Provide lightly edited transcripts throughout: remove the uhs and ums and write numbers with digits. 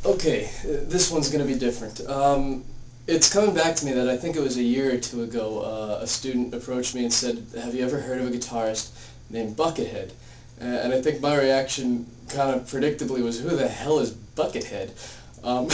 Okay, this one's going to be different. It's coming back to me that I think it was a year or two ago, a student approached me and said, have you ever heard of a guitarist named Buckethead? And I think my reaction kind of predictably was, who the hell is Buckethead? Um,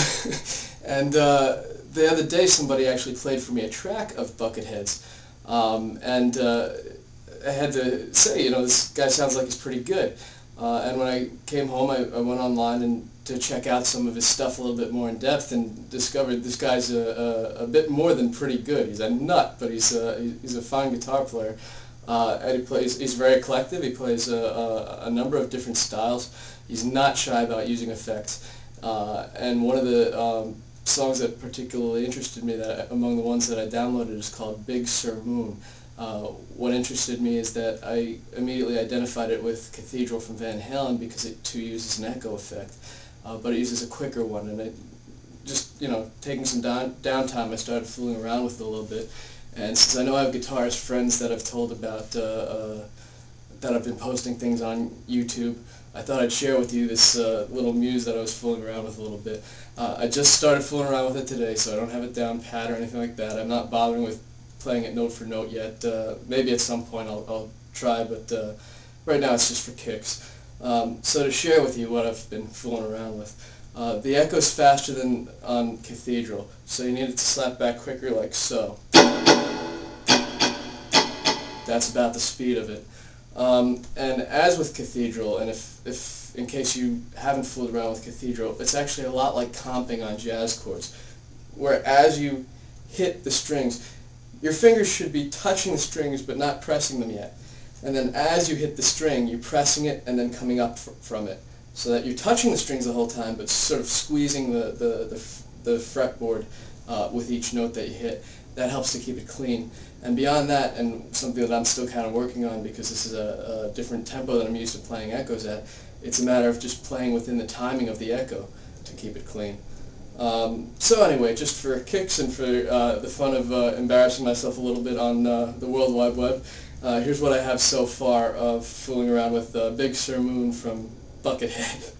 and the other day somebody actually played for me a track of Buckethead's, and I had to say, you know, this guy sounds like he's pretty good. And when I came home, I went online and to check out some of his stuff a little bit more in depth, and discovered this guy's a bit more than pretty good. He's a nut, but he's a fine guitar player. And he's very eclectic. He plays a number of different styles. He's not shy about using effects. And one of the songs that particularly interested me, among the ones that I downloaded, is called Big Sur Moon. What interested me is that I immediately identified it with Cathedral from Van Halen because it too uses an echo effect, but it uses a quicker one. And just, you know, taking some downtime, I started fooling around with it a little bit. And since I know I have guitarist friends that I've told about, that I've been posting things on YouTube, I thought I'd share with you this little muse that I was fooling around with a little bit. I just started fooling around with it today, so I don't have it down pat or anything like that. I'm not bothering with playing it note for note yet. Maybe at some point I'll try, but right now it's just for kicks. So to share with you what I've been fooling around with. The echo's faster than on Cathedral, so you need it to slap back quicker like so. That's about the speed of it. And as with Cathedral, and if in case you haven't fooled around with Cathedral, it's actually a lot like comping on jazz chords, where as you hit the strings, your fingers should be touching the strings but not pressing them yet. And then as you hit the string, you're pressing it and then coming up from it, so that you're touching the strings the whole time but sort of squeezing the fretboard with each note that you hit. That helps to keep it clean. And beyond that, and something that I'm still kind of working on because this is a different tempo that I'm used to playing echoes at, it's a matter of just playing within the timing of the echo to keep it clean. So anyway, just for kicks and for the fun of embarrassing myself a little bit on the World Wide Web, here's what I have so far of fooling around with Big Sur Moon from Buckethead.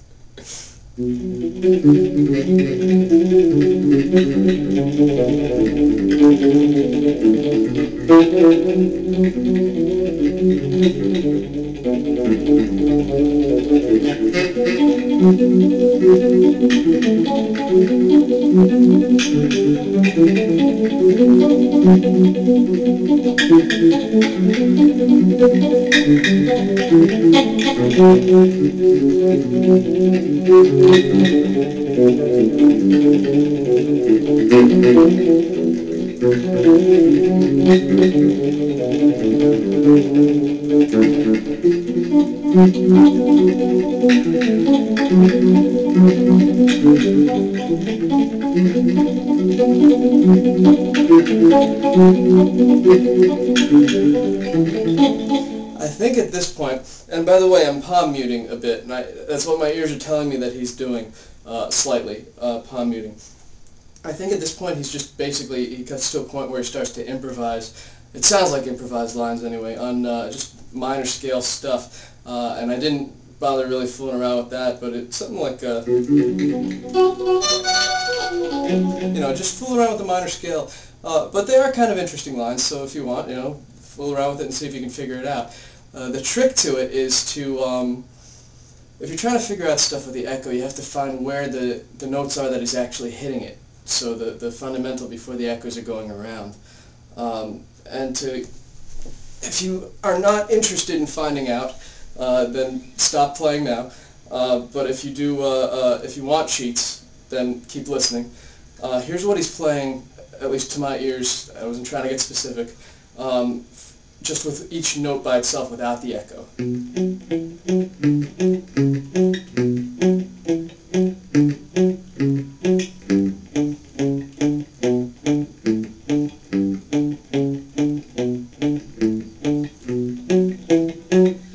I think at this point, and by the way, I'm palm muting a bit, and that's what my ears are telling me that he's doing, slightly, palm muting. I think at this point he gets to a point where he starts to improvise. It sounds like improvised lines anyway, on just minor scale stuff, and I didn't bother really fooling around with that, but it's something like, you know, just fool around with the minor scale. But they are kind of interesting lines, so if you want, you know, fool around with it and see if you can figure it out. The trick to it is to, if you're trying to figure out stuff with the echo, you have to find where the notes are that he's actually hitting it. So the fundamental before the echoes are going around. And if you are not interested in finding out, then stop playing now. But if you do, if you want cheats, then keep listening. Here's what he's playing, at least to my ears. I wasn't trying to get specific. Just with each note by itself without the echo.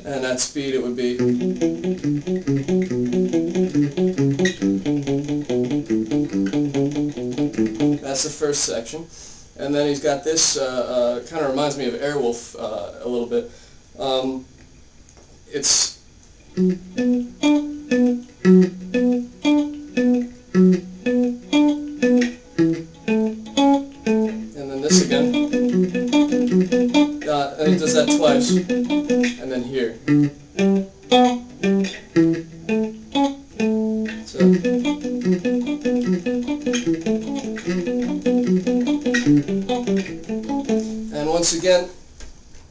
And at speed it would be. That's the first section. And then he's got this, kind of reminds me of Airwolf a little bit. It's So, and once again,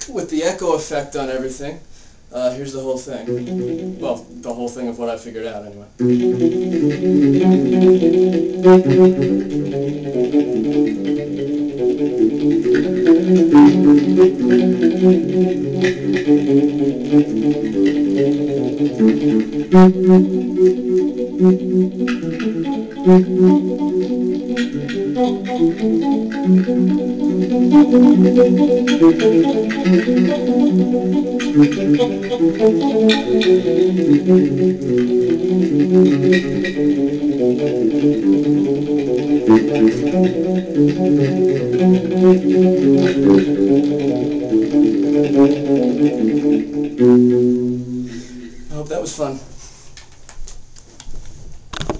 with the echo effect on everything, here's the whole thing. Well, the whole thing of what I figured out anyway. I hope that was fun.